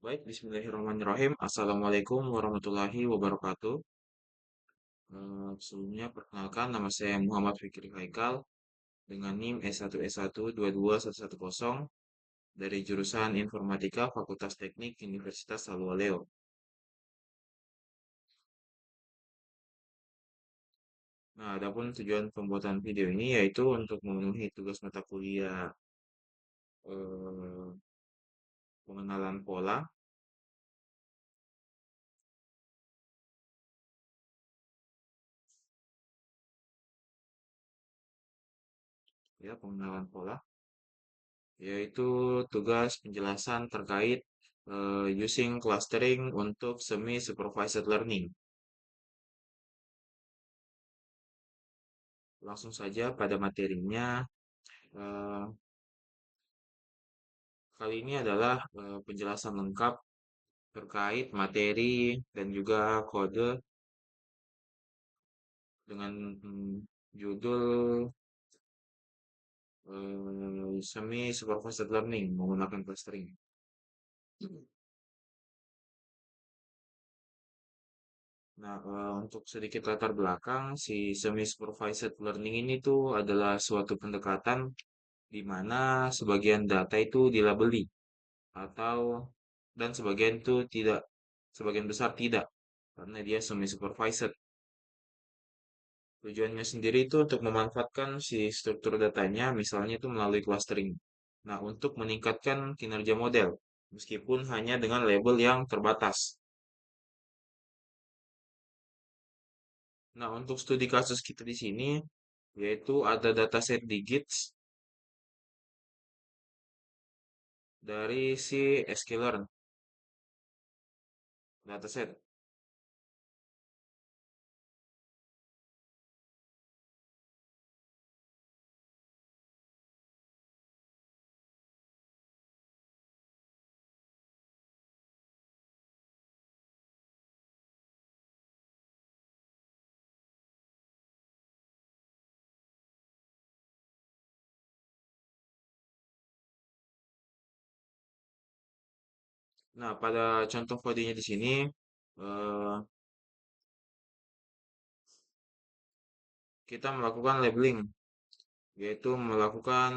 Baik, bismillahirrahmanirrahim. Assalamualaikum warahmatullahi wabarakatuh. Sebelumnya perkenalkan nama saya Muhammad Fikri Haikal dengan NIM S1S1 22110 dari jurusan Informatika Fakultas Teknik Universitas Salwaleo. Nah, adapun tujuan pembuatan video ini yaitu untuk memenuhi tugas mata kuliah eh, pengenalan pola, ya pengenalan pola, yaitu tugas penjelasan terkait using clustering untuk semi-supervised learning. Langsung saja pada materinya. eh, Kali ini adalah penjelasan lengkap terkait materi dan juga kode dengan judul Semi Supervised Learning menggunakan clustering. Nah, untuk sedikit latar belakang, si Semi Supervised Learning ini tuh adalah suatu pendekatan di mana sebagian data itu dilabeli atau dan sebagian itu tidak, sebagian besar tidak karena dia semi supervised. Tujuannya sendiri itu untuk memanfaatkan si struktur datanya, misalnya itu melalui clustering. Nah, untuk meningkatkan kinerja model, meskipun hanya dengan label yang terbatas. Nah, untuk studi kasus kita di sini, yaitu ada dataset digits dari si sklearn dataset. Nah, pada contoh kodenya di sini, eh, kita melakukan labeling, yaitu melakukan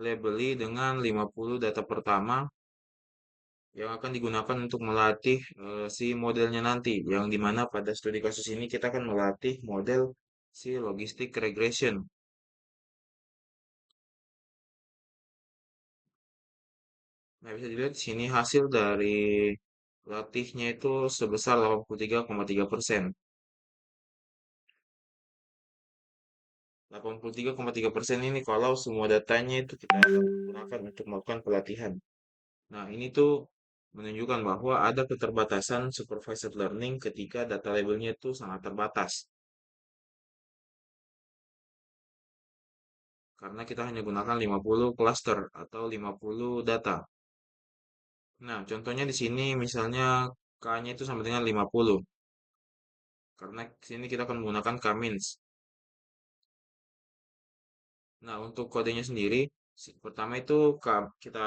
labeli dengan 50 data pertama yang akan digunakan untuk melatih si modelnya nanti, yang dimana pada studi kasus ini kita akan melatih model si logistic regression. Nah, bisa dilihat di sini hasil dari latihnya itu sebesar 83,3%. 83,3% ini kalau semua datanya itu kita gunakan untuk melakukan pelatihan. Nah, ini tuh menunjukkan bahwa ada keterbatasan supervised learning ketika data labelnya itu sangat terbatas. Karena kita hanya gunakan 50 cluster atau 50 data. Nah, contohnya di sini misalnya K-nya itu sama dengan 50. Karena di sini kita akan menggunakan K-means. Nah, untuk kodenya sendiri, pertama itu kita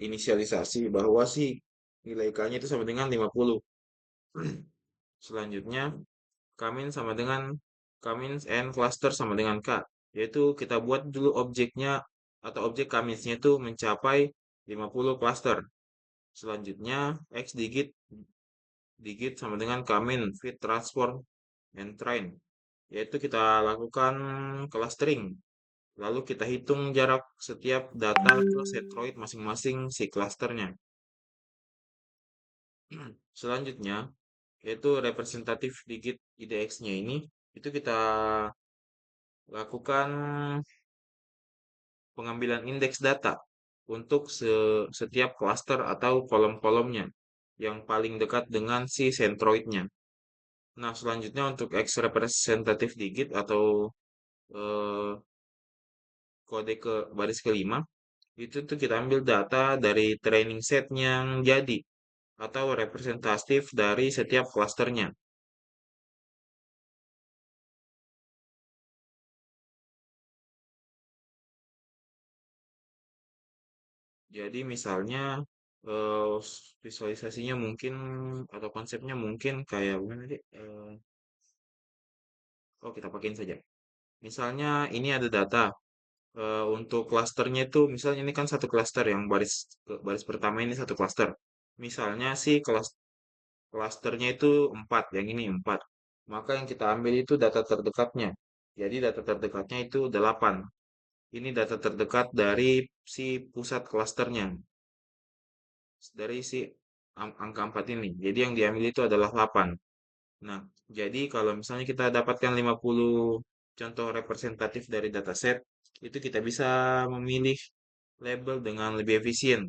inisialisasi bahwa si nilai K-nya itu sama dengan 50. Selanjutnya, K-means sama dengan K-means and cluster sama dengan K. Yaitu kita buat dulu objeknya atau objek K-means-nya itu mencapai 50 cluster. Selanjutnya, X digit digit sama dengan common, fit, transform, and train. Yaitu kita lakukan clustering. Lalu kita hitung jarak setiap data ke centroid masing-masing si clusternya. Selanjutnya, yaitu representatif digit IDX-nya ini, itu kita lakukan pengambilan indeks data untuk setiap cluster atau kolom-kolomnya yang paling dekat dengan si centroidnya. Nah, selanjutnya untuk X representative digit atau eh, kode ke baris kelima, itu tuh kita ambil data dari training set yang jadi atau representatif dari setiap klasternya. Jadi misalnya eh, visualisasinya mungkin atau konsepnya mungkin kayak gimana sih? Oh, kita pakein saja. Misalnya ini ada data untuk klasternya itu, misalnya ini kan satu klaster yang baris pertama ini satu klaster. Misalnya sih klasternya itu 4, yang ini 4. Maka yang kita ambil itu data terdekatnya. Jadi data terdekatnya itu 8. Ini data terdekat dari si pusat klasternya, dari si angka 4 ini. Jadi yang diambil itu adalah 8. Nah, jadi kalau misalnya kita dapatkan 50 contoh representatif dari dataset, itu kita bisa memilih label dengan lebih efisien.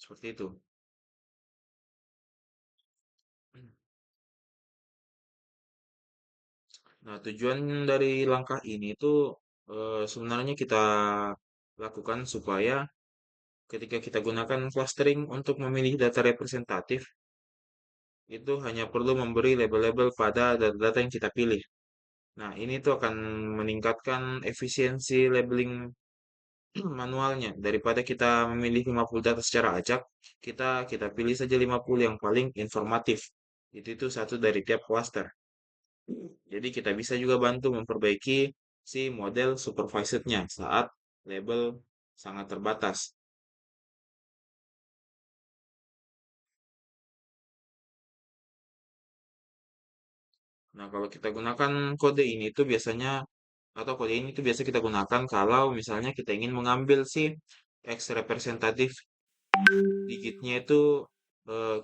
Seperti itu. Nah, tujuan dari langkah ini itu sebenarnya kita lakukan supaya ketika kita gunakan clustering untuk memilih data representatif, itu hanya perlu memberi label-label pada data-data yang kita pilih. Nah, ini tuh akan meningkatkan efisiensi labeling manualnya. Daripada kita memilih 50 data secara acak, kita pilih saja 50 yang paling informatif. Itu satu dari tiap cluster. Jadi kita bisa juga bantu memperbaiki si model supervisednya saat label sangat terbatas. Nah, kalau kita gunakan kode ini tuh biasanya atau kode ini tuh biasa kita gunakan kalau misalnya kita ingin mengambil si X representatif digitnya itu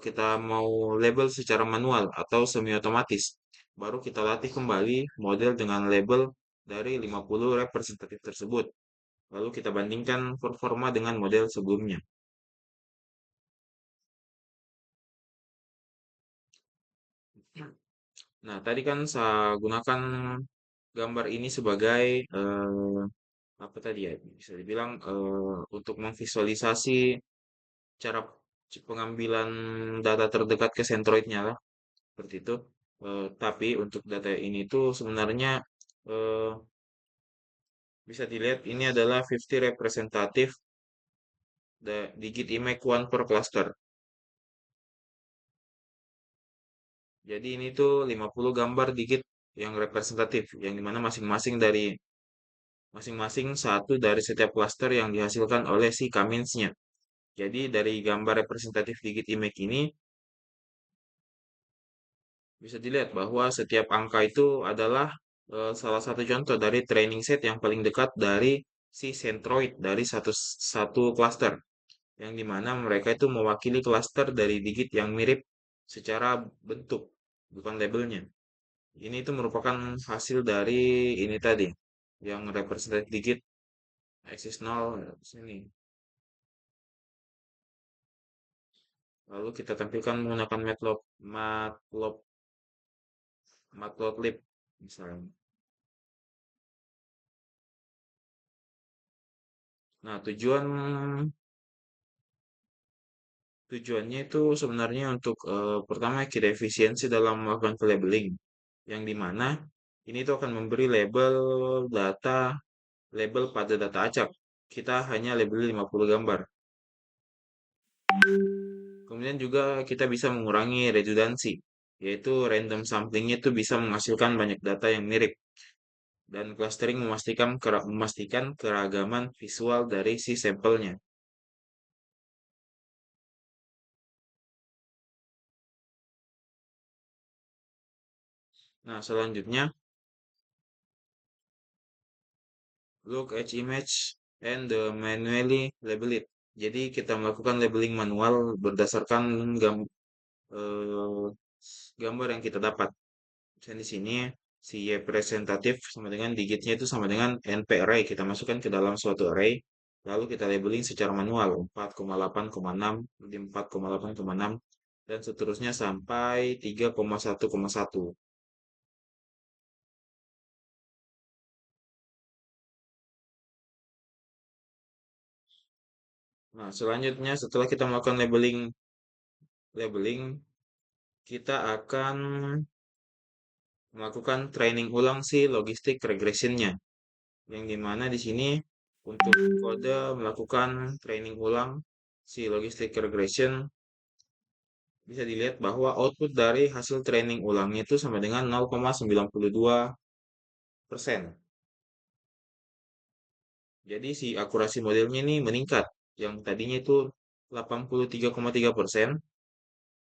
kita mau label secara manual atau semi otomatis. Baru kita latih kembali model dengan label dari 50 representatif tersebut. Lalu kita bandingkan performa dengan model sebelumnya. Nah, tadi kan saya gunakan gambar ini sebagai apa tadi ya? Bisa dibilang untuk memvisualisasi cara pengambilan data terdekat ke sentroidnya lah, seperti itu. Tapi untuk data ini tuh sebenarnya eh, bisa dilihat ini adalah 50 representatif digit IMEC one per cluster. Jadi ini tuh 50 gambar digit yang representatif, yang dimana masing-masing satu dari setiap cluster yang dihasilkan oleh si Kaminsnya. Jadi dari gambar representatif digit IMEC ini bisa dilihat bahwa setiap angka itu adalah salah satu contoh dari training set yang paling dekat dari si centroid dari satu satu cluster, yang dimana mereka itu mewakili cluster dari digit yang mirip secara bentuk, bukan labelnya. Ini itu merupakan hasil dari ini tadi, yang representatif digit axis 0 sini. Lalu kita tampilkan menggunakan Matplotlib misalnya. Nah, tujuannya itu sebenarnya untuk pertama kita efisiensi dalam melakukan labeling, yang dimana ini tuh akan memberi label pada data acak. Kita hanya label 50 gambar. Kemudian juga kita bisa mengurangi redundancy, yaitu random samplingnya itu bisa menghasilkan banyak data yang mirip, dan clustering memastikan keragaman visual dari si sampelnya. Nah, selanjutnya look at image and manually label it. Jadi kita melakukan labeling manual berdasarkan eh, gambar yang kita dapat. Misalnya di sini si Y presentatif sama dengan digitnya itu sama dengan NP array. Kita masukkan ke dalam suatu array. Lalu kita labeling secara manual 4,8,6, 4,8,6 dan seterusnya sampai 3,1,1. Nah, selanjutnya setelah kita melakukan labeling, kita akan melakukan training ulang si logistik regressionnya, yang dimana di sini untuk kode melakukan training ulang si logistic regression bisa dilihat bahwa output dari hasil training ulangnya itu sama dengan 0,92%. Jadi si akurasi modelnya ini meningkat. Yang tadinya itu 83,3%,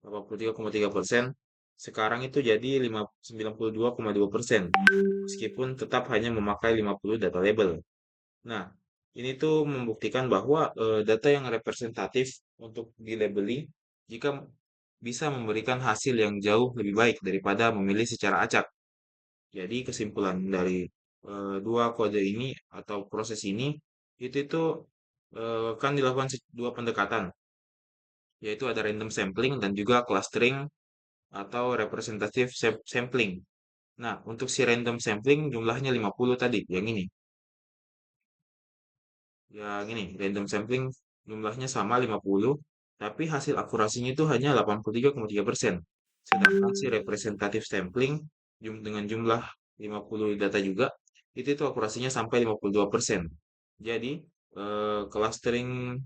83,3%, sekarang itu jadi 92,2%. Meskipun tetap hanya memakai 50 data label. Nah, ini tuh membuktikan bahwa data yang representatif untuk dilabeli jika bisa memberikan hasil yang jauh lebih baik daripada memilih secara acak. Jadi kesimpulan dari dua kode ini atau proses ini itu kan dilakukan dua pendekatan, yaitu ada random sampling dan juga clustering atau representative sampling. Nah, untuk si random sampling jumlahnya 50 tadi, yang ini. Yang ini, random sampling jumlahnya sama 50, tapi hasil akurasinya itu hanya 83,3%. Sedangkan si representative sampling dengan jumlah 50 data juga, itu akurasinya sampai 52%. Jadi, clustering,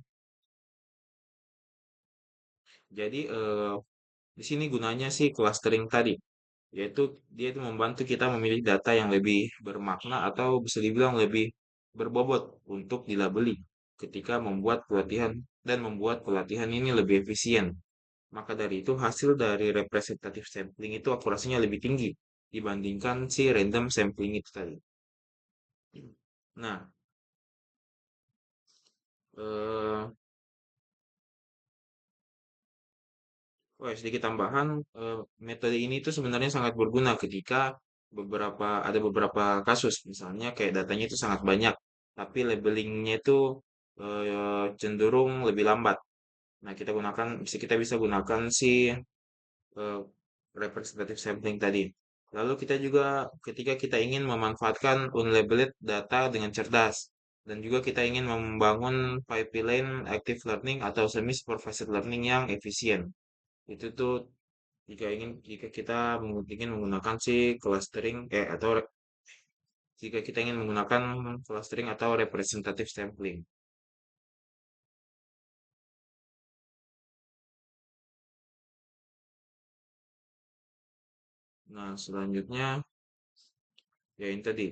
jadi di sini gunanya sih clustering tadi, yaitu dia itu membantu kita memilih data yang lebih bermakna atau bisa dibilang lebih berbobot untuk dilabeli ketika membuat pelatihan dan membuat pelatihan ini lebih efisien. Maka dari itu hasil dari representative sampling itu akurasinya lebih tinggi dibandingkan si random sampling itu tadi. Nah, eh, sedikit tambahan, metode ini tuh sebenarnya sangat berguna ketika ada beberapa kasus, misalnya kayak datanya itu sangat banyak, tapi labelingnya itu cenderung lebih lambat. Nah, kita bisa gunakan si eh, representative sampling tadi. Lalu kita juga ketika kita ingin memanfaatkan unlabeled data dengan cerdas dan juga kita ingin membangun pipeline active learning atau semi supervised learning yang efisien. Itu tuh jika kita ingin menggunakan si clustering atau jika kita ingin menggunakan clustering atau representative sampling. Nah, selanjutnya ya ini tadi.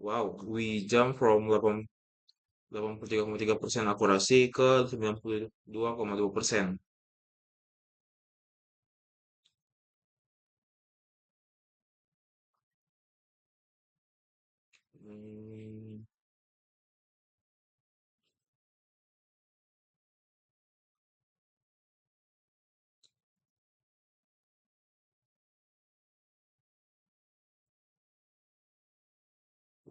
Wow, we jump from 83,3% akurasi ke 92,2%. Hmm,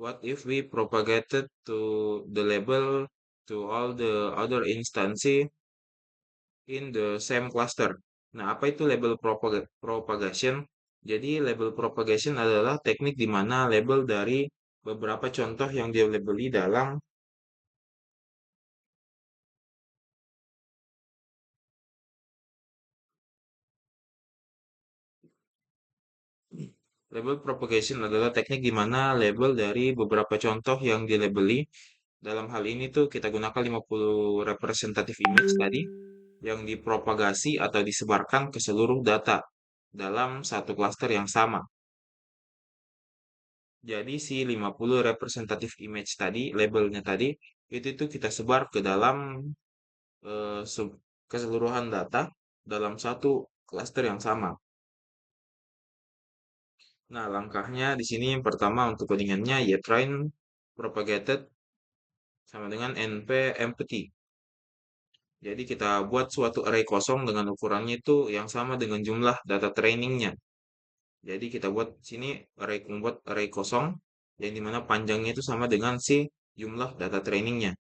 what if we propagated to the label to all the other instances in the same cluster? Nah, apa itu label propagation? Jadi, label propagation adalah teknik di mana label dari beberapa contoh yang dia labeli dalam label propagation adalah teknik di mana label dari beberapa contoh yang dilabeli. Dalam hal ini tuh kita gunakan 50 representative image tadi yang dipropagasi atau disebarkan ke seluruh data dalam satu klaster yang sama. Jadi si 50 representative image tadi, labelnya tadi, itu tuh kita sebar ke dalam keseluruhan data dalam satu klaster yang sama. Nah, langkahnya di sini yang pertama untuk codingannya ya train propagated sama dengan np empty. Jadi kita buat suatu array kosong dengan ukurannya itu yang sama dengan jumlah data trainingnya. Jadi kita buat sini membuat array kosong yang dimana panjangnya itu sama dengan si jumlah data trainingnya.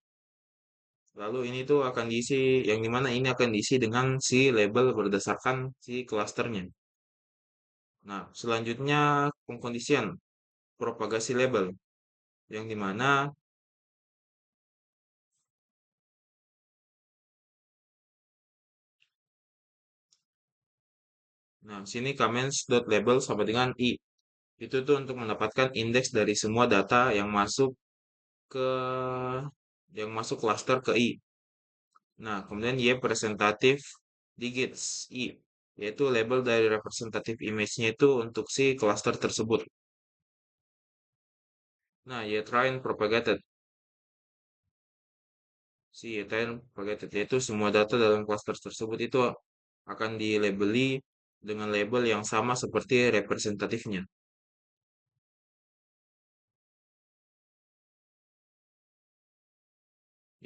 Lalu ini tuh akan diisi yang dimana ini akan diisi dengan si label berdasarkan si klasternya. Nah, selanjutnya pengkondisian propagasi label yang dimana sini comments.label sama dengan i. Itu tuh untuk mendapatkan indeks dari semua data ke yang masuk cluster ke i. Nah, kemudian Y presentatif digits I, yaitu label dari representative image-nya itu untuk si cluster tersebut. Nah, Y train propagated, si Y train propagated, yaitu semua data dalam cluster tersebut itu akan dilabeli dengan label yang sama seperti representatifnya.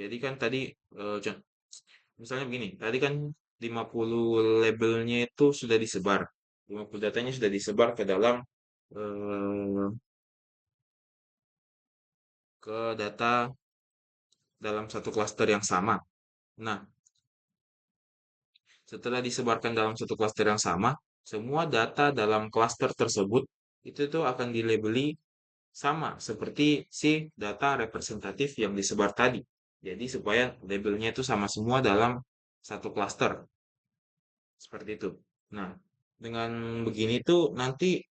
Jadi kan tadi misalnya begini, tadi kan 50 labelnya itu sudah disebar. 50 datanya sudah disebar ke dalam eh, ke data dalam satu klaster yang sama. Nah, setelah disebarkan dalam satu klaster yang sama, semua data dalam klaster tersebut itu tuh akan dilabeli sama seperti si data representatif yang disebar tadi. Jadi supaya labelnya itu sama semua dalam satu klaster. Seperti itu. Nah, dengan begini tuh nanti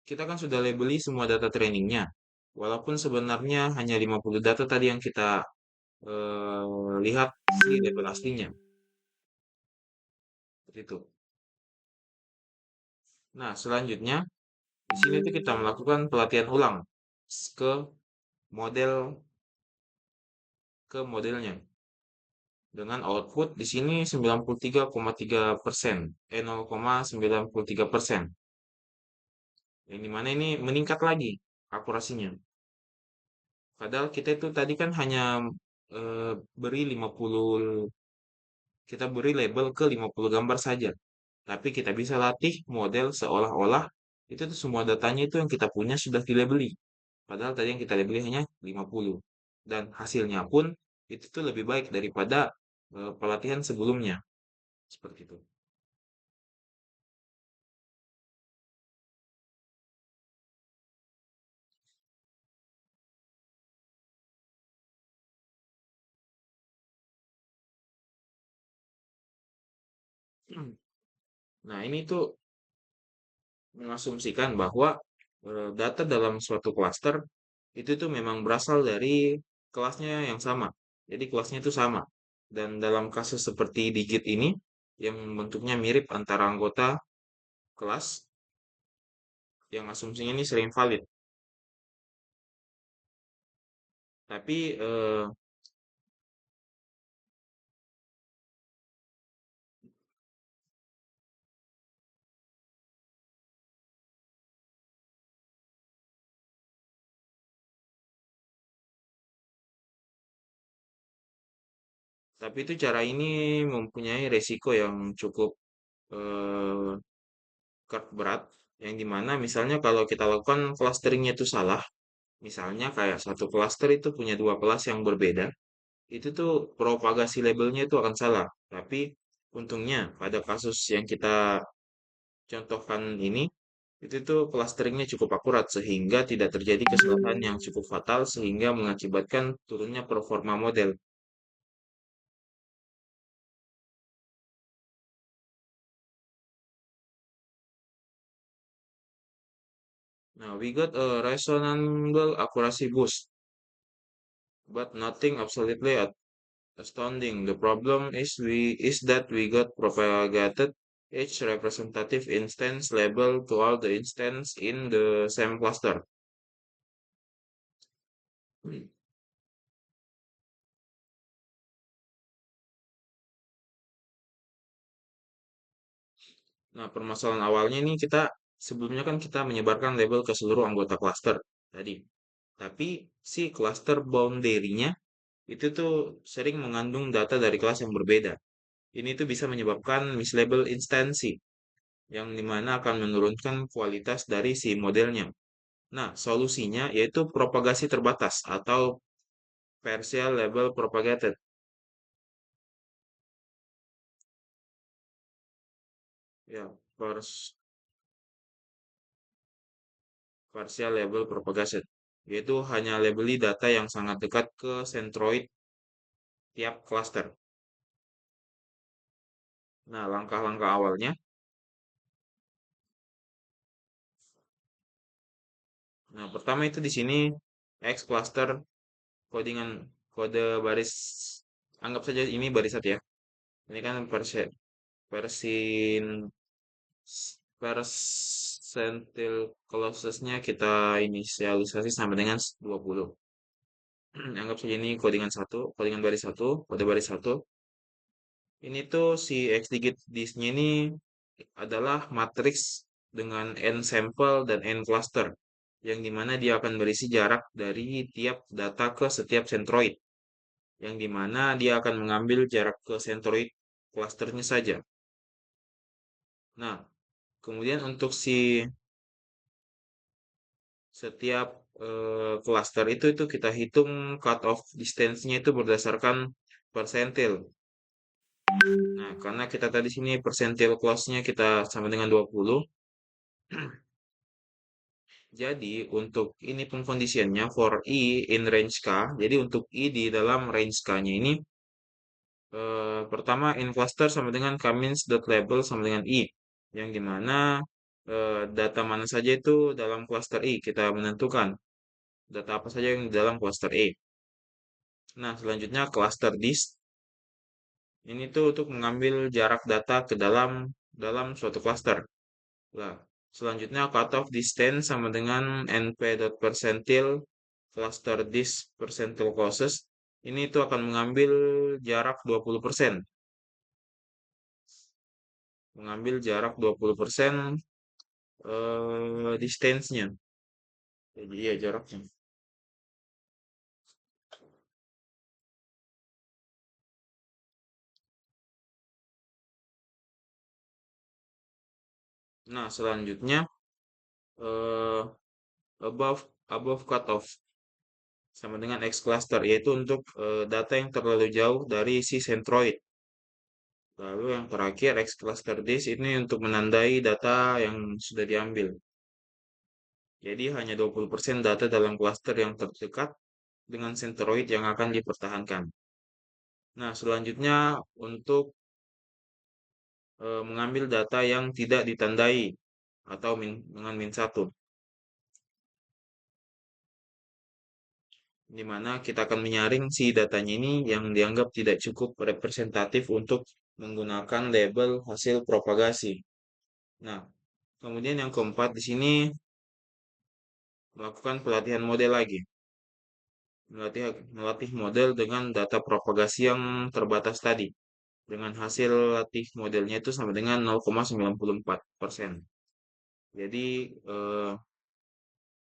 kita kan sudah labeli semua data trainingnya. Walaupun sebenarnya hanya 50 data tadi yang kita lihat di label aslinya. Seperti itu. Nah, selanjutnya di sini tuh kita melakukan pelatihan ulang ke model modelnya dengan output di sini 93,3%, 0,93%. Yang dimana ini meningkat lagi akurasinya. Padahal kita itu tadi kan hanya beri 50, kita beri label ke 50 gambar saja. Tapi kita bisa latih model seolah-olah itu tuh semua datanya itu yang kita punya sudah dilabeli. Padahal tadi yang kita labeli hanya 50. Dan hasilnya pun itu tuh lebih baik daripada pelatihan sebelumnya. Seperti itu. Nah, ini tuh mengasumsikan bahwa data dalam suatu klaster itu tuh memang berasal dari kelasnya yang sama. Jadi kelasnya itu sama. Dan dalam kasus seperti digit ini yang bentuknya mirip antara anggota kelas yang asumsinya ini sering valid. Tapi itu cara ini mempunyai resiko yang cukup eh, berat, yang dimana misalnya kalau kita lakukan clusteringnya itu salah, misalnya kayak satu cluster itu punya dua kelas yang berbeda, itu tuh propagasi labelnya itu akan salah. Tapi untungnya pada kasus yang kita contohkan ini, itu tuh clusteringnya cukup akurat sehingga tidak terjadi kesalahan yang cukup fatal sehingga mengakibatkan turunnya performa model. Now we got a reasonable accuracy boost, but nothing absolutely astounding. The problem is that we got propagated each representative instance label to all the instance in the same cluster. Nah, permasalahan awalnya ini kita sebelumnya kan kita menyebarkan label ke seluruh anggota cluster tadi. Tapi si cluster boundary-nya itu tuh sering mengandung data dari kelas yang berbeda. Ini tuh bisa menyebabkan mislabel instansi yang dimana akan menurunkan kualitas dari si modelnya. Nah, solusinya yaitu propagasi terbatas atau partial label propagated. Ya, partial label propagated. Yaitu hanya labeli data yang sangat dekat ke centroid tiap cluster. Nah, langkah-langkah awalnya. Nah, pertama itu di sini X cluster codingan kode baris anggap saja ini baris satu ya. Ini kan persin persentil closesnya kita inisialisasi sama dengan 20. Anggap saja ini codingan satu, codingan baris satu, kode baris satu. Ini tuh si X digit disknya ini adalah matriks dengan n sampel dan n cluster, yang dimana dia akan berisi jarak dari tiap data ke setiap centroid, yang dimana dia akan mengambil jarak ke centroid clusternya saja. Nah, kemudian untuk si setiap cluster itu kita hitung cut off distance-nya itu berdasarkan persentil. Nah, karena kita tadi sini persentil close-nya kita sama dengan 20. Jadi untuk ini pengkondisiannya for i in range k. Jadi untuk i di dalam range k-nya ini pertama in cluster sama dengan kmins.label sama dengan i, yang dimana data mana saja itu dalam cluster i kita menentukan data apa saja yang di dalam cluster i. Nah, selanjutnya cluster disk ini tuh untuk mengambil jarak data ke dalam dalam suatu cluster. Nah, selanjutnya cutoff distance sama dengan np.percentil cluster disk percentil closest. Ini tuh akan mengambil jarak 20%. Mengambil jarak 20% distance-nya. Jadi ya jaraknya. Nah, selanjutnya eh, above above cutoff sama dengan X cluster, yaitu untuk data yang terlalu jauh dari si centroid. Lalu yang terakhir X cluster disk ini untuk menandai data yang sudah diambil. Jadi hanya 20% data dalam cluster yang terdekat dengan centroid yang akan dipertahankan. Nah, selanjutnya untuk mengambil data yang tidak ditandai atau dengan min 1, di mana kita akan menyaring si datanya ini yang dianggap tidak cukup representatif untuk menggunakan label hasil propagasi. Nah, kemudian yang keempat di sini melakukan pelatihan model lagi. Melatih model dengan data propagasi yang terbatas tadi. Dengan hasil latih modelnya itu sama dengan 0,94%. Jadi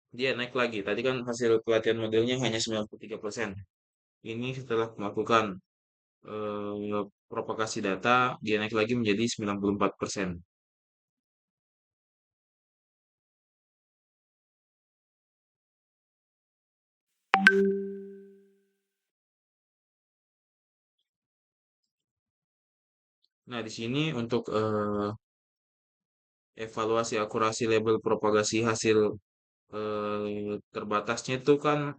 dia naik lagi. Tadi kan hasil pelatihan modelnya hanya 93%. Ini setelah melakukan propagasi data, dia naik lagi menjadi 94%. Nah, di sini untuk evaluasi akurasi label propagasi hasil terbatasnya itu kan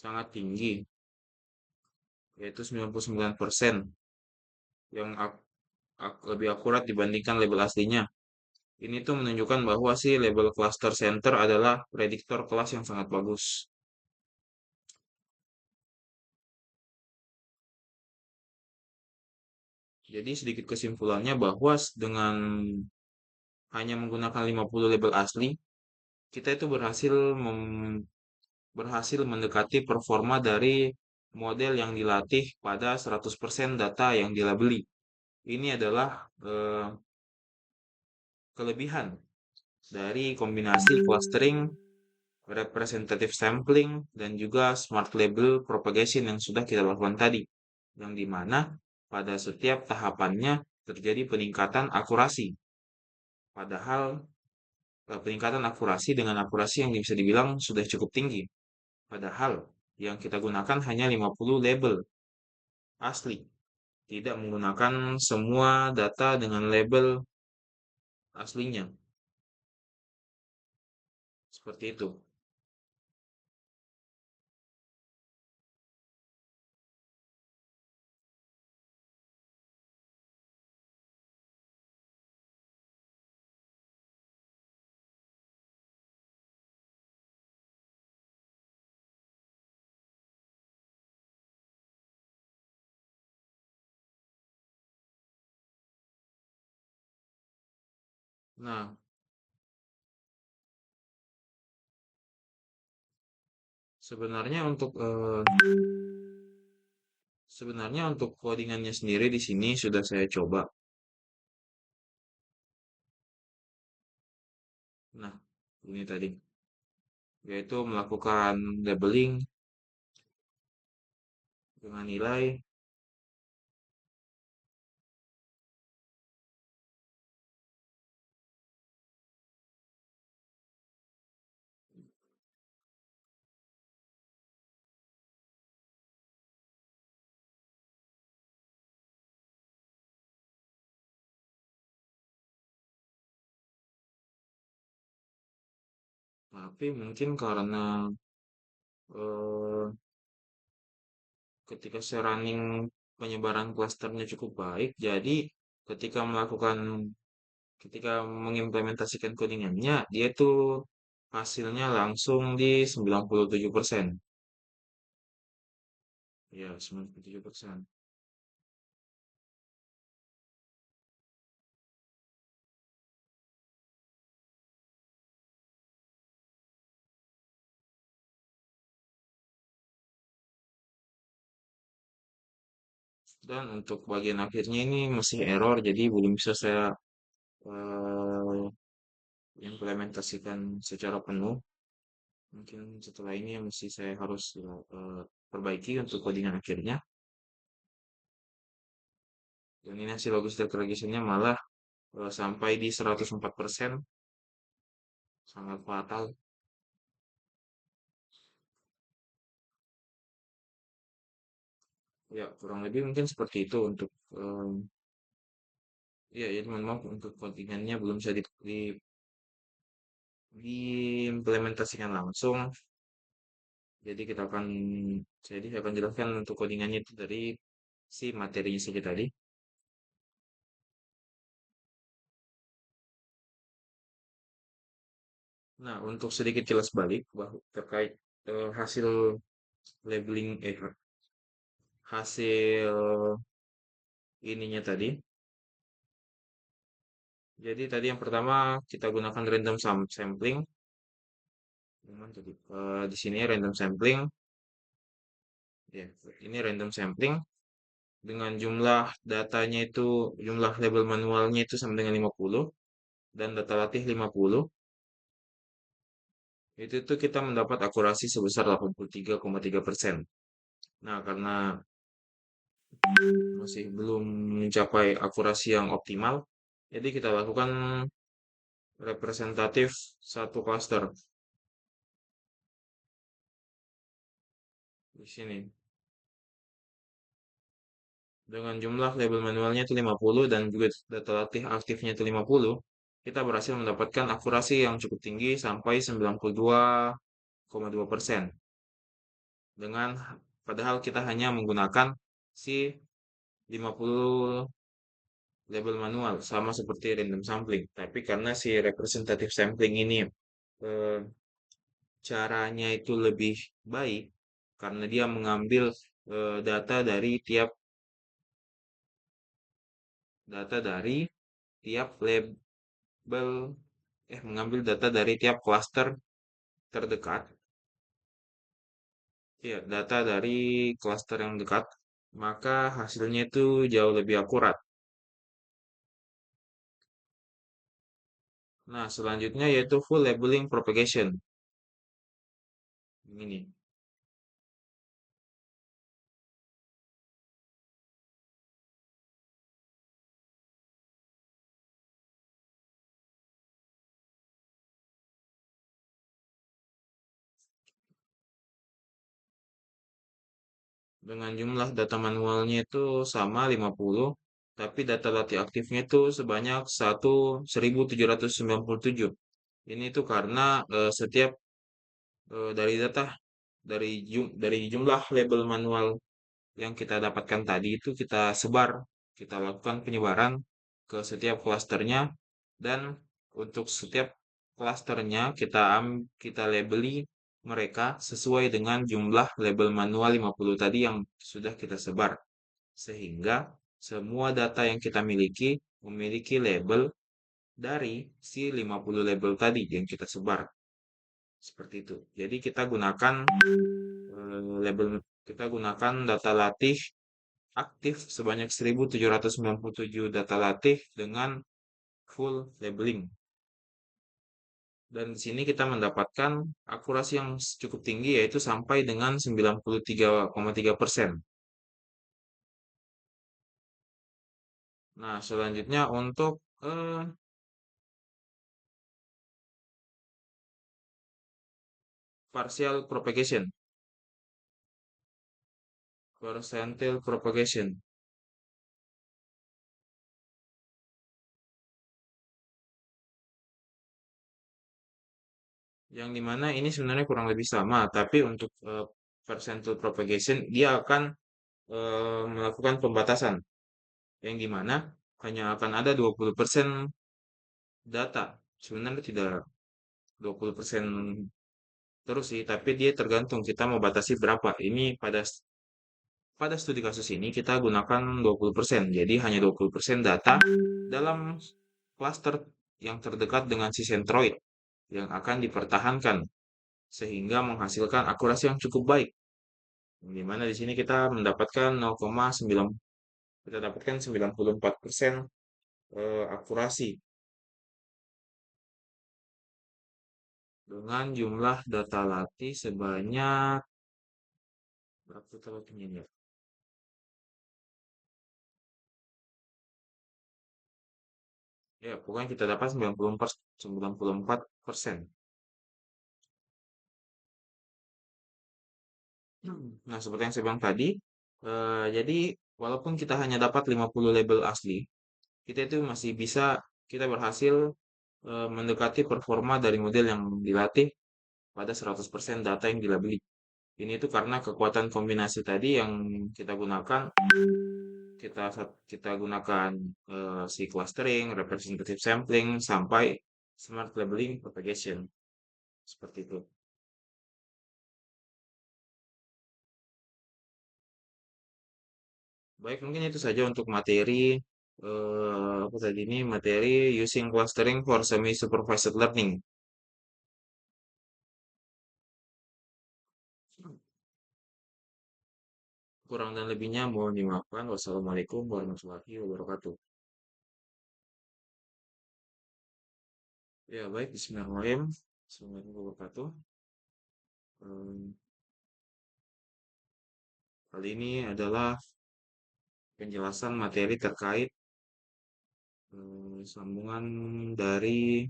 sangat tinggi, yaitu 99%, yang lebih akurat dibandingkan label aslinya. Ini tuh menunjukkan bahwa si label cluster center adalah prediktor kelas yang sangat bagus. Jadi sedikit kesimpulannya bahwa dengan hanya menggunakan 50 label asli, kita itu berhasil mendekati performa dari model yang dilatih pada 100% data yang dilabeli. Ini adalah kelebihan dari kombinasi clustering, representative sampling, dan juga smart label propagation yang sudah kita lakukan tadi. Yang dimana pada setiap tahapannya terjadi peningkatan akurasi. Padahal peningkatan akurasi dengan akurasi yang bisa dibilang sudah cukup tinggi. Padahal yang kita gunakan hanya 50 label asli, tidak menggunakan semua data dengan label aslinya. Seperti itu. Nah, sebenarnya untuk codingannya sendiri di sini sudah saya coba. Nah, ini tadi yaitu melakukan labeling dengan nilai, tapi mungkin karena eh, ketika saya running penyebaran klasternya cukup baik, jadi ketika melakukan ketika mengimplementasikan codingannya, dia tuh hasilnya langsung di 97%. Ya, 97%. Dan untuk bagian akhirnya ini masih error, jadi belum bisa saya eh, implementasikan secara penuh. Mungkin setelah ini masih saya harus perbaiki untuk codingan akhirnya. Dan ini hasil logistik regressionnya malah sampai di 104%, sangat fatal. Ya, kurang lebih mungkin seperti itu untuk ya, ya mohon maaf untuk codingannya belum bisa diimplementasikan langsung. Jadi saya akan jelaskan untuk codingannya itu dari si materinya saja tadi. Nah, untuk sedikit kilas balik bahwa terkait hasil labeling hasil ininya tadi. Jadi tadi yang pertama kita gunakan random sampling. Mana tadi? Di sini random sampling. Ya, ini random sampling dengan jumlah datanya itu jumlah label manualnya itu sama dengan 50 dan data latih 50. Itu tuh kita mendapat akurasi sebesar 83,3%. Nah, karena masih belum mencapai akurasi yang optimal, jadi kita lakukan representatif satu cluster di sini. Dengan jumlah label manualnya itu 50 dan juga data latih aktifnya itu 50, kita berhasil mendapatkan akurasi yang cukup tinggi sampai 92,2%. Dengan padahal kita hanya menggunakan si 50 label manual sama seperti random sampling. Tapi karena si representative sampling ini eh, caranya itu lebih baik karena dia mengambil data dari tiap label mengambil data dari tiap cluster terdekat. Ya, data dari cluster yang dekat, maka hasilnya itu jauh lebih akurat. Nah, selanjutnya yaitu full labeling propagation. Ini. Dengan jumlah data manualnya itu sama 50, tapi data latih aktifnya itu sebanyak 1797. Ini tuh karena setiap dari data dari jumlah label manual yang kita dapatkan tadi itu kita sebar, kita lakukan penyebaran ke setiap klasternya dan untuk setiap klasternya kita labeli mereka sesuai dengan jumlah label manual 50 tadi yang sudah kita sebar. Sehingga semua data yang kita miliki memiliki label dari si 50 label tadi yang kita sebar. Seperti itu. Jadi label kita gunakan data latih aktif sebanyak 1797 data latih dengan full labeling. Dan di sini kita mendapatkan akurasi yang cukup tinggi yaitu sampai dengan 93,3%. Nah, selanjutnya untuk partial propagation, percentile propagation, yang dimana ini sebenarnya kurang lebih sama, tapi untuk percentile propagation dia akan melakukan pembatasan, yang dimana hanya akan ada 20% data. Sebenarnya tidak 20% terus sih, tapi dia tergantung kita mau batasi berapa. Ini pada studi kasus ini kita gunakan 20%. Jadi hanya 20% data dalam klaster yang terdekat dengan si sentroid yang akan dipertahankan sehingga menghasilkan akurasi yang cukup baik. Di mana di sini kita mendapatkan 0,9 kita dapatkan 94% akurasi dengan jumlah data latih sebanyak berapa data latihnya ini ya? Ya, pokoknya kita dapat 94%. Nah, seperti yang saya bilang tadi, jadi walaupun kita hanya dapat 50 label asli, kita itu masih bisa, kita berhasil mendekati performa dari model yang dilatih pada 100% data yang dilabeli. Ini itu karena kekuatan kombinasi tadi yang kita gunakan, kita gunakan si clustering, representative sampling, sampai smart labeling propagation. Seperti itu. Baik, mungkin itu saja untuk materi apa tadi ini materi using clustering for semi supervised learning. Kurang dan lebihnya mohon dimaafkan. Wassalamualaikum warahmatullahi wabarakatuh. Ya, baik, bismillahirrahmanirrahim. Assalamualaikum warahmatullahi wabarakatuh. Em, Kali ini adalah penjelasan materi terkait sambungan dari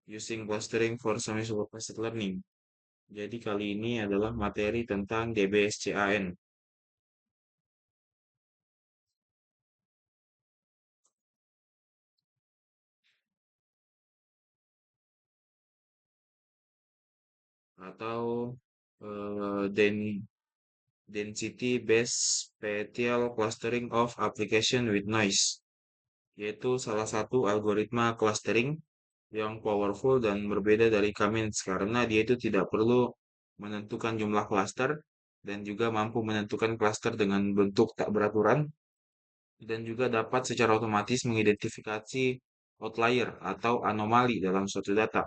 using clustering for semi supervised learning. Jadi kali ini adalah materi tentang DBSCAN. Atau density based spatial clustering of application with noise, yaitu salah satu algoritma clustering yang powerful dan berbeda dari Kamens karena dia itu tidak perlu menentukan jumlah cluster dan juga mampu menentukan cluster dengan bentuk tak beraturan dan juga dapat secara otomatis mengidentifikasi outlier atau anomali dalam suatu data.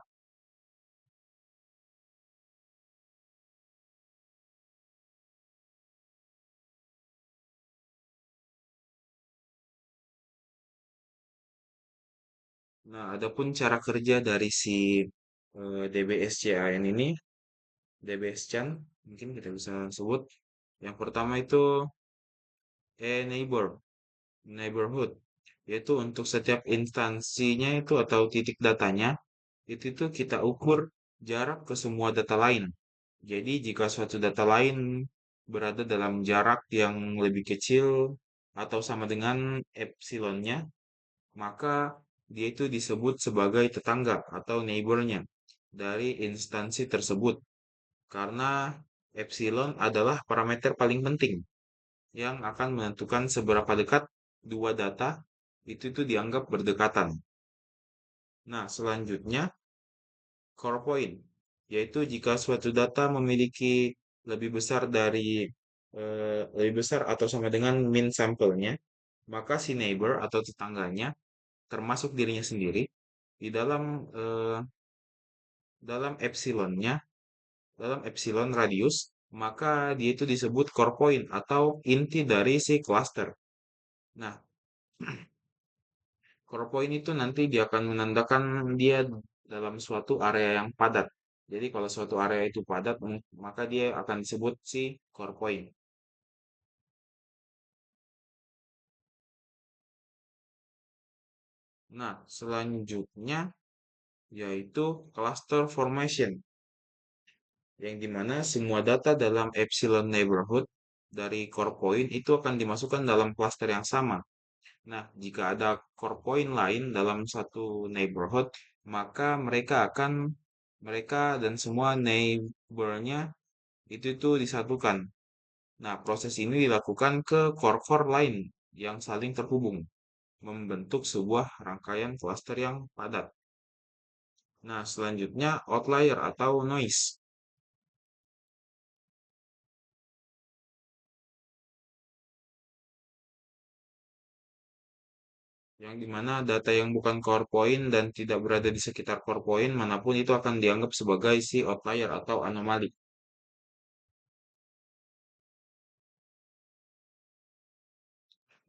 Nah, adapun cara kerja dari si DBSCAN ini, DBSCAN, mungkin kita bisa sebut. Yang pertama itu neighborhood, yaitu untuk setiap instansinya itu atau titik datanya, itu tuh kita ukur jarak ke semua data lain. Jadi jika suatu data lain berada dalam jarak yang lebih kecil atau sama dengan epsilonnya, maka dia itu disebut sebagai tetangga atau neighbornya dari instansi tersebut. Karena epsilon adalah parameter paling penting yang akan menentukan seberapa dekat dua data itu dianggap berdekatan. Nah, selanjutnya core point, yaitu jika suatu data memiliki lebih besar atau sama dengan min sampelnya, maka si neighbor atau tetangganya termasuk dirinya sendiri di dalam epsilon radius, maka dia itu disebut core point atau inti dari si cluster. Nah, core point itu nanti dia akan menandakan dia dalam suatu area yang padat. Jadi kalau suatu area itu padat, maka dia akan disebut si core point. Nah, selanjutnya yaitu cluster formation, yang dimana semua data dalam epsilon neighborhood dari core point itu akan dimasukkan dalam cluster yang sama. Nah, jika ada core point lain dalam satu neighborhood, maka mereka dan semua neighbornya itu disatukan. Nah, proses ini dilakukan ke core-core lain yang saling terhubung, membentuk sebuah rangkaian cluster yang padat. Nah, selanjutnya outlier atau noise, yang dimana data yang bukan core point dan tidak berada di sekitar core point manapun itu akan dianggap sebagai si outlier atau anomali.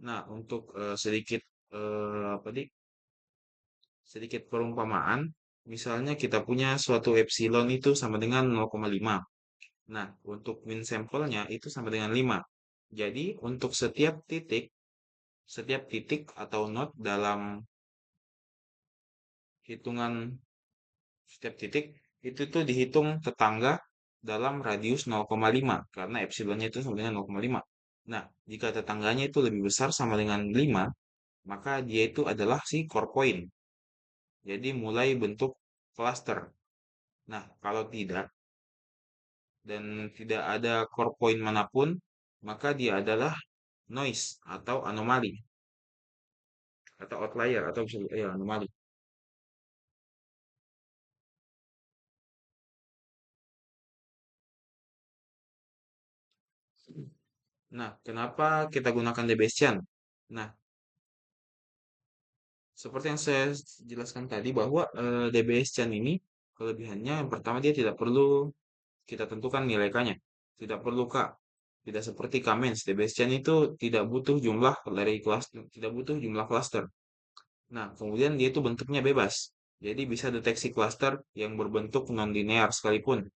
Nah, untuk apa nih? Sedikit perumpamaan, misalnya kita punya suatu epsilon itu sama dengan 0,5. Nah, untuk min sampelnya itu sama dengan 5. Jadi, untuk setiap titik atau node dalam hitungan setiap titik itu tuh dihitung tetangga dalam radius 0,5 karena epsilonnya itu sama dengan 0,5. Nah, jika tetangganya itu lebih besar sama dengan 5, maka dia itu adalah si core point. Jadi mulai bentuk cluster. Nah, kalau tidak dan tidak ada core point manapun, maka dia adalah noise atau anomali atau outlier atau bisa ya anomali. Nah, kenapa kita gunakan DBSChan? Nah, seperti yang saya jelaskan tadi bahwa DBSChan ini kelebihannya yang pertama dia tidak perlu kita tentukan nilai K-nya. Tidak perlu K. Tidak seperti K-means. DBSChan itu tidak butuh jumlah dari kelas, tidak butuh jumlah cluster. Nah, kemudian dia itu bentuknya bebas. Jadi bisa deteksi cluster yang berbentuk non-linear sekalipun.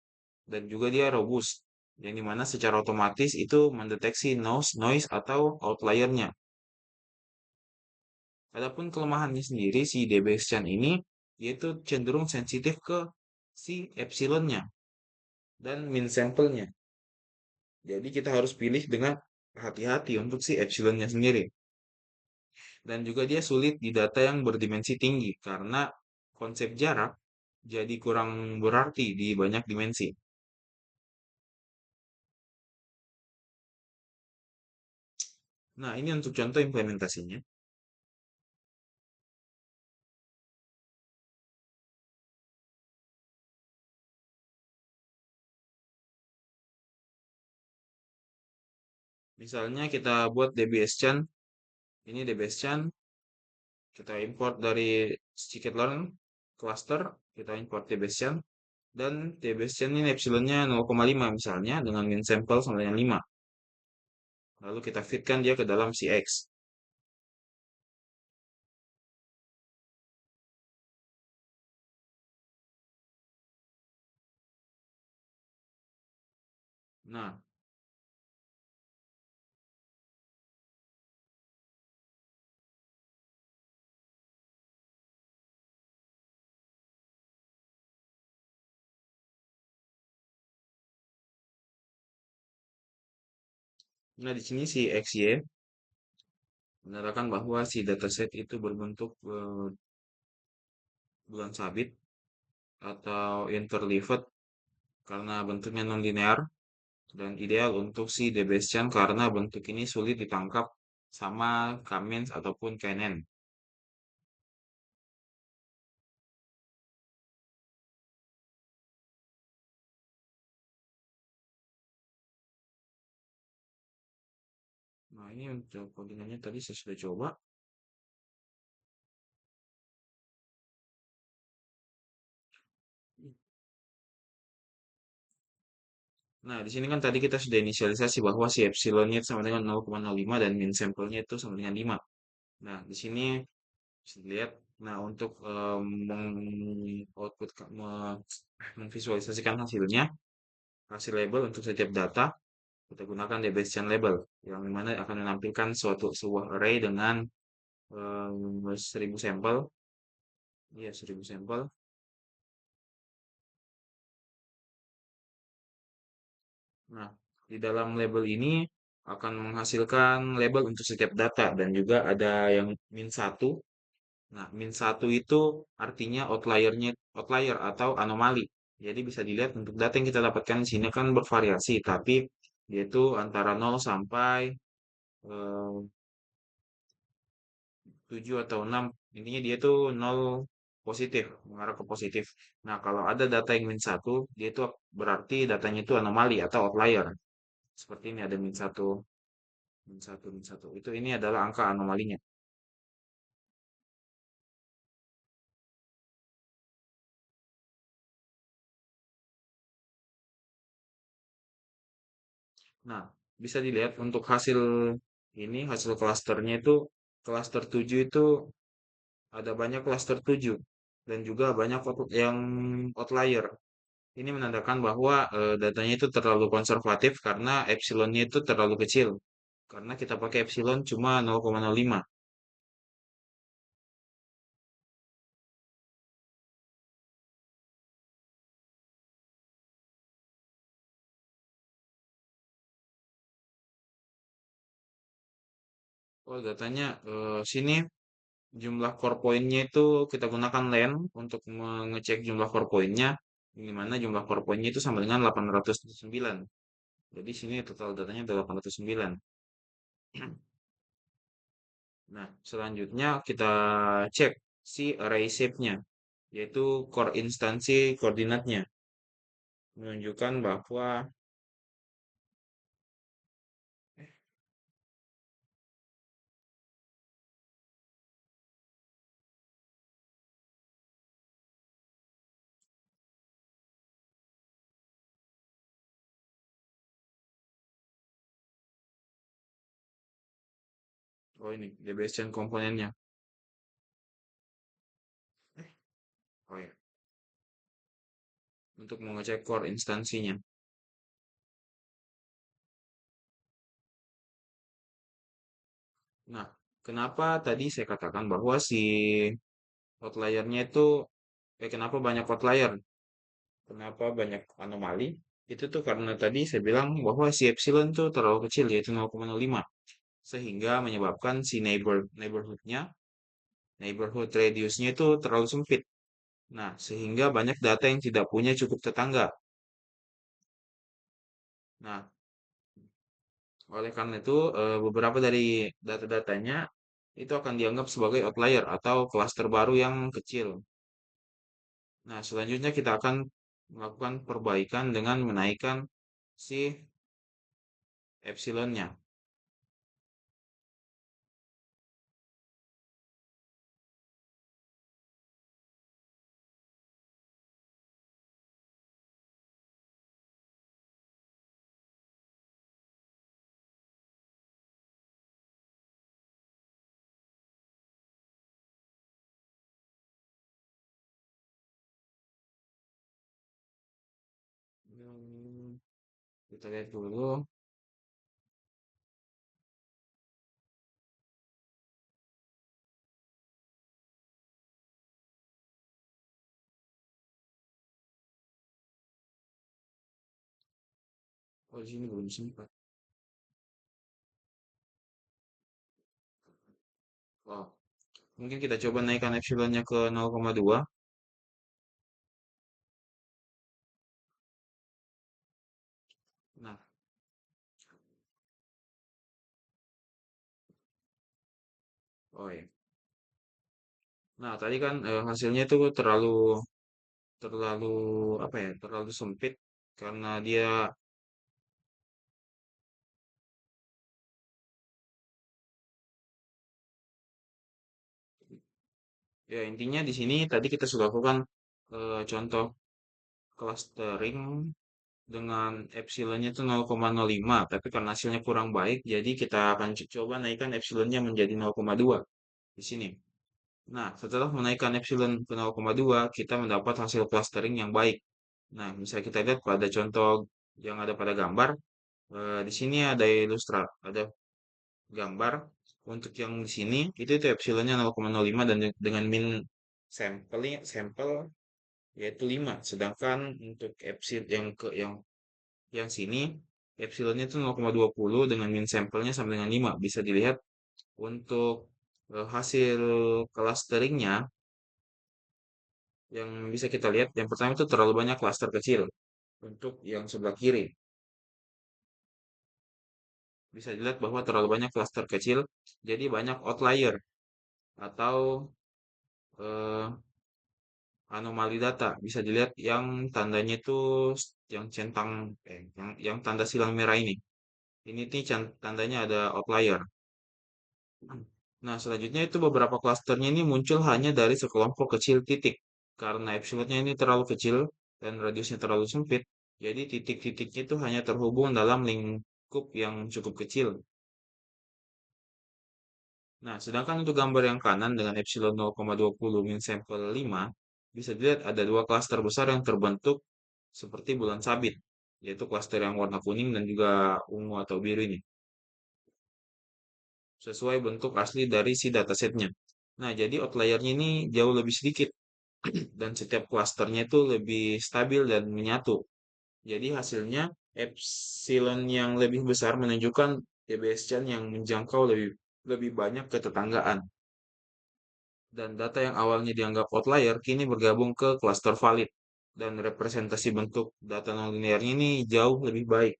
Dan juga dia robust. Yang dimana secara otomatis itu mendeteksi noise atau outliernya. Adapun kelemahannya sendiri si DBSChan ini yaitu cenderung sensitif ke si epsilonnya dan min sampelnya. Jadi kita harus pilih dengan hati-hati untuk si epsilonnya sendiri. Dan juga dia sulit di data yang berdimensi tinggi karena konsep jarak jadi kurang berarti di banyak dimensi. Nah, ini untuk contoh implementasinya. Misalnya kita buat DBSChan, ini DBSChan, kita import dari scikit-learn cluster, kita import DBSChan, dan DBSChan ini epsilonnya 0,5 misalnya dengan min sample sama dengan 5. Lalu kita fitkan dia ke dalam si X. Nah, di sini si XY menyatakan bahwa si dataset itu berbentuk bulan sabit atau interleaved karena bentuknya non-linear dan ideal untuk si DBSChan karena bentuk ini sulit ditangkap sama K-means ataupun KNN. Nah, ini untuk codingannya tadi saya sudah coba. Nah, di sini kan tadi kita sudah inisialisasi bahwa si epsilonnya itu sama dengan 0,05 dan min sampelnya itu sama dengan 5. Nah, di sini bisa dilihat. Nah, untuk output memvisualisasikan hasilnya, hasil label untuk setiap data, kita gunakan Bayesian label yang mana akan menampilkan sebuah array dengan 1000 sampel. Iya, 1000 sampel. Nah, di dalam label ini akan menghasilkan label untuk setiap data dan juga ada yang min satu. Nah, min satu itu artinya outlier atau anomali. Jadi bisa dilihat untuk data yang kita dapatkan di sini kan bervariasi, tapi dia itu antara 0 sampai eh, 7 atau 6. Intinya dia itu 0 positif, mengarah ke positif. Nah, kalau ada data yang min satu, dia itu berarti datanya itu anomali atau outlier. Seperti ini ada min satu, min satu, min satu. Itu ini adalah angka anomalinya. Nah, bisa dilihat untuk hasil ini, hasil klasternya itu, klaster 7 itu ada banyak klaster 7 dan juga banyak yang outlier. Ini menandakan bahwa datanya itu terlalu konservatif karena epsilonnya itu terlalu kecil. Karena kita pakai epsilon cuma 0,05. Oh, datanya sini jumlah core point-nya itu kita gunakan len untuk mengecek jumlah core point-nya, di mana jumlah core point-nya itu sama dengan 809. Jadi sini total datanya adalah 809. Nah, selanjutnya kita cek si array shape-nya, yaitu core instansi koordinatnya, menunjukkan bahwa oh ini Bayesian komponennya. Eh, oh ya, untuk mengecek core instansinya. Nah, kenapa tadi saya katakan bahwa si outliernya itu, kenapa banyak outlier? Kenapa banyak anomali? Itu tuh karena tadi saya bilang bahwa si epsilon tuh terlalu kecil yaitu 0,05 sehingga menyebabkan si neighborhood radiusnya itu terlalu sempit. Nah, sehingga banyak data yang tidak punya cukup tetangga. Nah, oleh karena itu beberapa dari data-datanya itu akan dianggap sebagai outlier atau klaster baru yang kecil. Nah, selanjutnya kita akan melakukan perbaikan dengan menaikkan si epsilonnya. Hmm, kita lihat dulu. Oh, di sini belum sempat. Oh, mungkin kita coba naikkan epsilonnya ke 0,2. Nah, oh ya. Nah, tadi kan hasilnya itu terlalu terlalu apa ya? Terlalu sempit karena dia Ya, intinya di sini tadi kita sudah lakukan contoh clustering dengan epsilonnya itu 0,05, tapi karena hasilnya kurang baik, jadi kita akan coba naikkan epsilonnya menjadi 0,2 di sini. Nah, setelah menaikkan epsilon ke 0,2, kita mendapat hasil clustering yang baik. Nah, bisa kita lihat pada contoh yang ada pada gambar. Di sini ada ada gambar untuk yang di sini itu epsilonnya 0,05 dan dengan min sampel yaitu 5. Sedangkan untuk epsilon yang sini epsilonnya itu 0,20 dengan min sampelnya sama dengan 5. Bisa dilihat untuk hasil clusteringnya yang bisa kita lihat yang pertama itu terlalu banyak cluster kecil untuk yang sebelah kiri. Bisa dilihat bahwa terlalu banyak cluster kecil, jadi banyak outlier atau eh, anomali data. Bisa dilihat yang tandanya itu yang centang yang tanda silang merah ini. Ini nih tandanya ada outlier. Nah, selanjutnya itu beberapa klasternya ini muncul hanya dari sekelompok kecil titik. Karena epsilonnya ini terlalu kecil dan radiusnya terlalu sempit, jadi titik-titiknya itu hanya terhubung dalam lingkup yang cukup kecil. Nah, sedangkan untuk gambar yang kanan dengan epsilon 0,20 min sampel 5, bisa dilihat ada dua klaster besar yang terbentuk seperti bulan sabit, yaitu klaster yang warna kuning dan juga ungu atau biru ini, sesuai bentuk asli dari si datasetnya. Nah, jadi outliernya ini jauh lebih sedikit dan setiap klasternya itu lebih stabil dan menyatu. Jadi hasilnya epsilon yang lebih besar menunjukkan DBSChan yang menjangkau lebih lebih banyak ketetanggaan. Dan data yang awalnya dianggap outlier kini bergabung ke cluster valid. Dan representasi bentuk data nonlinearnya ini jauh lebih baik.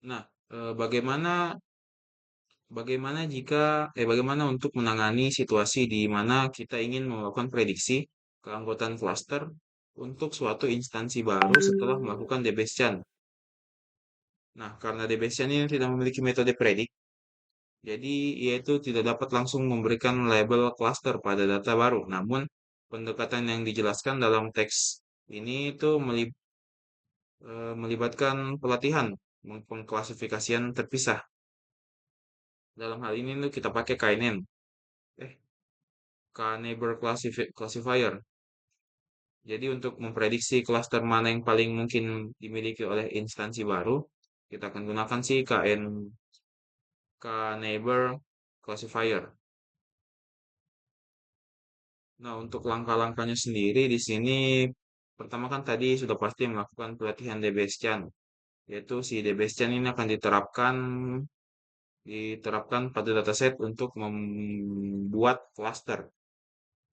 Nah, bagaimana bagaimana untuk menangani situasi di mana kita ingin melakukan prediksi keanggotaan cluster untuk suatu instansi baru setelah melakukan DBSChan. Nah, karena DBSChan ini tidak memiliki metode predik, jadi yaitu tidak dapat langsung memberikan label cluster pada data baru. Namun, pendekatan yang dijelaskan dalam teks ini itu melibatkan pelatihan pengklasifikasian terpisah. Dalam hal ini tuh kita pakai KNN, eh K-neighbor classifier. Jadi untuk memprediksi cluster mana yang paling mungkin dimiliki oleh instansi baru, kita akan gunakan si K-neighbor classifier. Nah, untuk langkah-langkahnya sendiri di sini pertama kan tadi sudah pasti melakukan pelatihan DBSChan, yaitu si DBSChan ini akan diterapkan pada dataset untuk membuat cluster.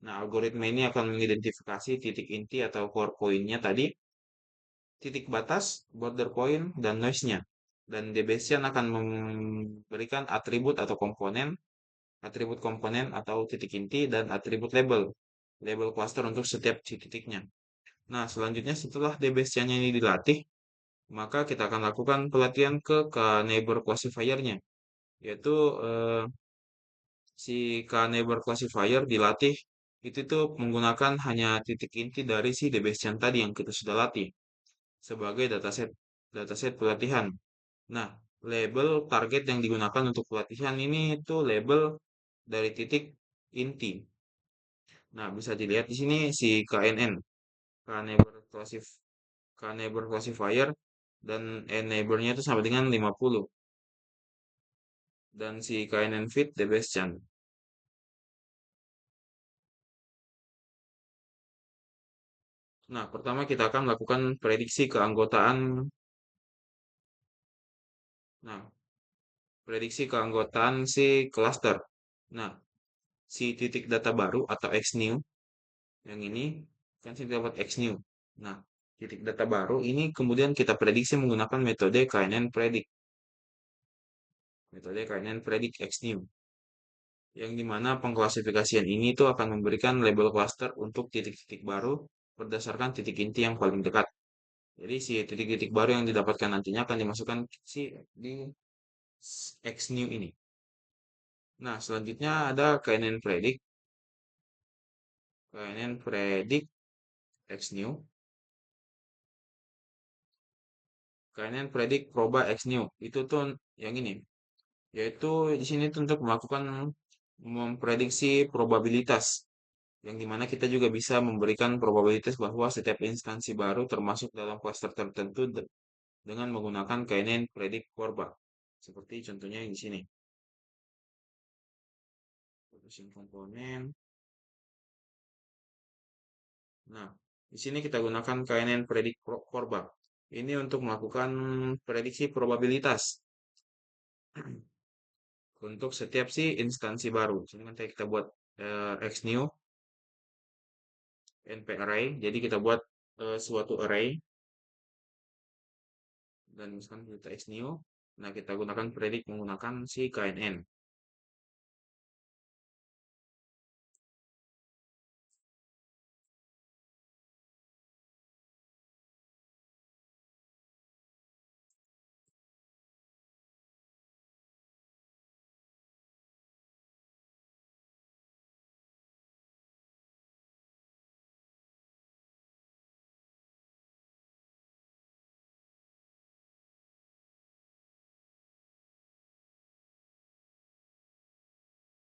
Nah, algoritma ini akan mengidentifikasi titik inti atau core point-nya tadi, titik batas, border point, dan noise-nya. Dan DBSChan akan memberikan atribut komponen atau titik inti, dan atribut label cluster untuk setiap titiknya. Nah, selanjutnya setelah DBSChan ini dilatih, maka kita akan lakukan pelatihan ke neighbor classifier-nya, yaitu si K-neighbor classifier dilatih itu tuh menggunakan hanya titik inti dari si DBSChan tadi yang kita sudah latih sebagai dataset pelatihan. Nah, label target yang digunakan untuk pelatihan ini itu label dari titik inti. Nah, bisa dilihat di sini si KNN, K-neighbor K-neighbor classifier dan n-neighbornya itu sama dengan 50 dan si KNN fit DBSChan. Nah, pertama kita akan melakukan prediksi keanggotaan. Nah, prediksi keanggotaan si cluster. Nah, si titik data baru atau Xnew yang ini kan kita dapat Xnew. Nah, titik data baru ini kemudian kita prediksi menggunakan metode KNN Predict. Metode KNN Predict Xnew. Yang dimana pengklasifikasian ini tuh akan memberikan label cluster untuk titik-titik baru berdasarkan titik inti yang paling dekat. Jadi si titik-titik baru yang didapatkan nantinya akan dimasukkan si di Xnew ini. Nah, selanjutnya ada KNN Predict, KNN Predict Xnew, KNN Predict Proba Xnew. Itu tuh yang ini, yaitu di sini tuh untuk melakukan memprediksi probabilitas, yang dimana kita juga bisa memberikan probabilitas bahwa setiap instansi baru termasuk dalam cluster tertentu dengan menggunakan KNN Predict Proba. Seperti contohnya yang di sini. Production komponen. Nah, di sini kita gunakan KNN Predict Proba. Ini untuk melakukan prediksi probabilitas untuk setiap si instansi baru. Sini nanti kita buat Xnew NP array. Jadi kita buat suatu array dan misalkan kita Xnew. Nah, kita gunakan predict menggunakan si KNN.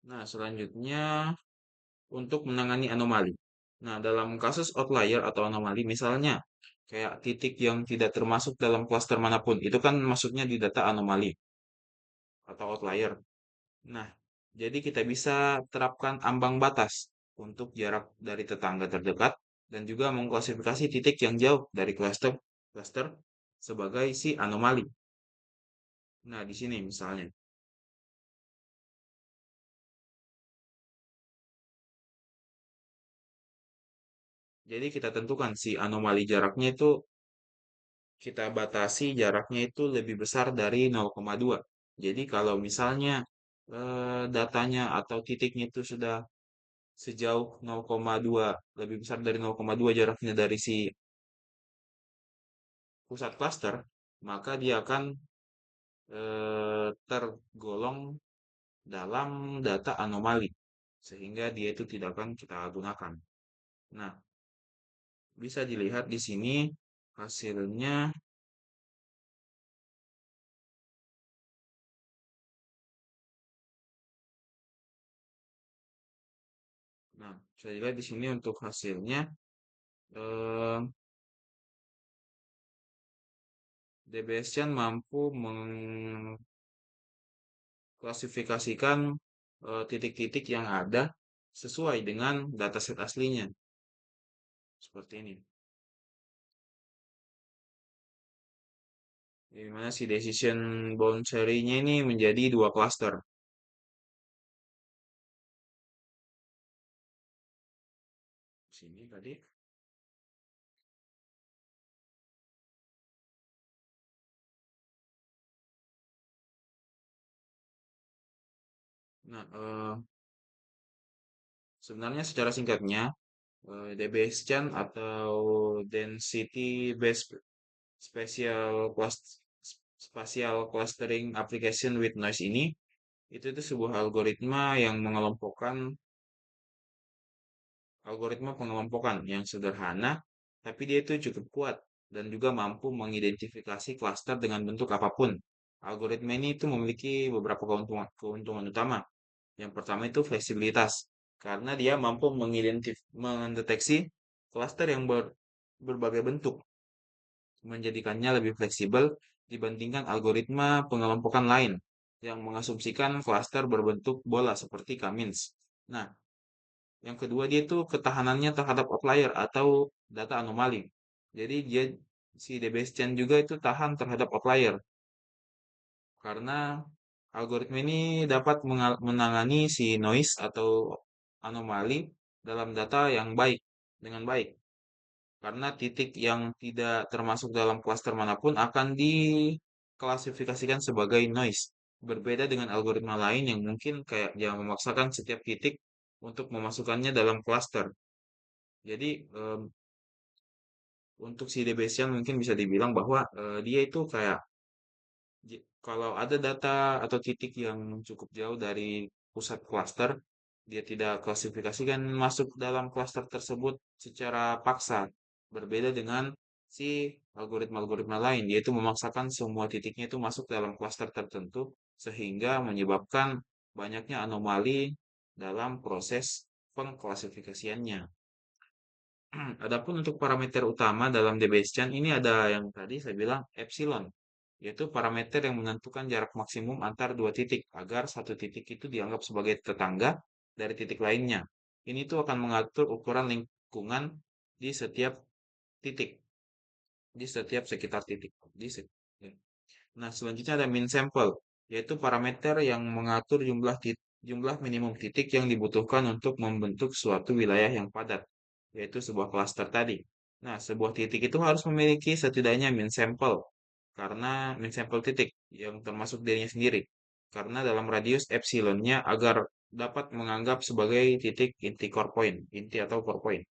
Nah, selanjutnya untuk menangani anomali. Nah, dalam kasus outlier atau anomali, misalnya kayak titik yang tidak termasuk dalam klaster manapun, itu kan masuknya di data anomali atau outlier. Nah, jadi kita bisa terapkan ambang batas untuk jarak dari tetangga terdekat dan juga mengklasifikasi titik yang jauh dari cluster sebagai si anomali. Nah, di sini misalnya. Jadi kita tentukan si anomali jaraknya itu kita batasi jaraknya itu lebih besar dari 0,2. Jadi kalau misalnya datanya atau titiknya itu sudah sejauh 0,2 lebih besar dari 0,2 jaraknya dari si pusat klaster, maka dia akan tergolong dalam data anomali sehingga dia itu tidak akan kita gunakan. Nah, bisa dilihat di sini hasilnya. Nah, bisa dilihat di sini untuk hasilnya eh, DBSChan mampu mengklasifikasikan titik-titik yang ada sesuai dengan dataset aslinya. Seperti ini. Di mana si decision boundary-nya ini menjadi dua cluster. Sini tadi. Nah, sebenarnya secara singkatnya, DBSChan atau Density Based Spatial Clustering Application with Noise ini itu sebuah algoritma yang mengelompokkan algoritma pengelompokan yang sederhana, tapi dia itu cukup kuat dan juga mampu mengidentifikasi klaster dengan bentuk apapun. Algoritma ini itu memiliki beberapa keuntungan utama. Yang pertama itu fleksibilitas, karena dia mampu mendeteksi klaster yang berbagai bentuk, menjadikannya lebih fleksibel dibandingkan algoritma pengelompokan lain yang mengasumsikan klaster berbentuk bola seperti Cummins. Nah, yang kedua dia tuh ketahanannya terhadap outlier atau data anomali. Jadi dia si DBSChan juga itu tahan terhadap outlier karena Algoritma ini dapat menangani si noise atau anomali dalam data yang baik dengan baik. Karena titik yang tidak termasuk dalam klaster manapun akan diklasifikasikan sebagai noise. Berbeda dengan algoritma lain yang mungkin kayak yang memaksakan setiap titik untuk memasukkannya dalam klaster. Jadi untuk si Debezian mungkin bisa dibilang bahwa dia itu kayak kalau ada data atau titik yang cukup jauh dari pusat klaster, dia tidak klasifikasikan masuk dalam klaster tersebut secara paksa. Berbeda dengan si algoritma-algoritma lain, yaitu memaksakan semua titiknya itu masuk dalam klaster tertentu sehingga menyebabkan banyaknya anomali dalam proses pengklasifikasiannya. Adapun untuk parameter utama dalam DBSChan ini ada yang tadi saya bilang epsilon, yaitu parameter yang menentukan jarak maksimum antar dua titik agar satu titik itu dianggap sebagai tetangga dari titik lainnya. Ini tuh akan mengatur ukuran lingkungan di setiap titik, di setiap sekitar titik. Ya. Nah, selanjutnya ada min sample, yaitu parameter yang mengatur jumlah minimum titik yang dibutuhkan untuk membentuk suatu wilayah yang padat, yaitu sebuah klaster tadi. Nah, sebuah titik itu harus memiliki setidaknya min sample, karena min sample titik yang termasuk dirinya sendiri. Karena dalam radius epsilonnya agar dapat menganggap sebagai titik inti core point, inti atau core point.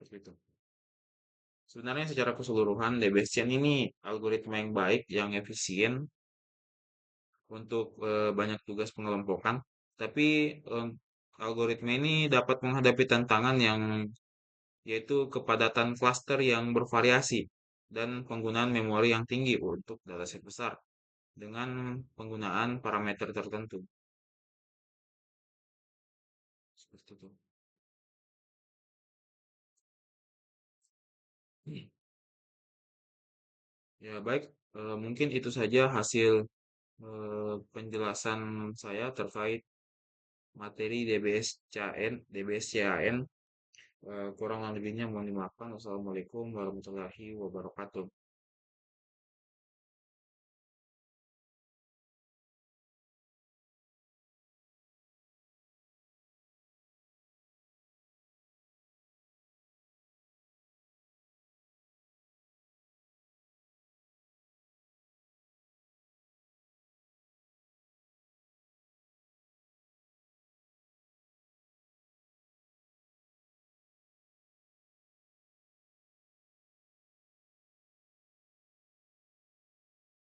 Seperti itu. Sebenarnya secara keseluruhan Debezian ini algoritma yang baik, yang efisien untuk banyak tugas pengelompokan. Tapi algoritma ini dapat menghadapi tantangan yang yaitu kepadatan klaster yang bervariasi dan penggunaan memori yang tinggi untuk dataset besar dengan penggunaan parameter tertentu. Seperti itu. Ya baik, mungkin itu saja hasil penjelasan saya terkait materi DBS CAN, DBS CAN. Kurang lebihnya mohon dimaafkan. Wassalamualaikum warahmatullahi wabarakatuh.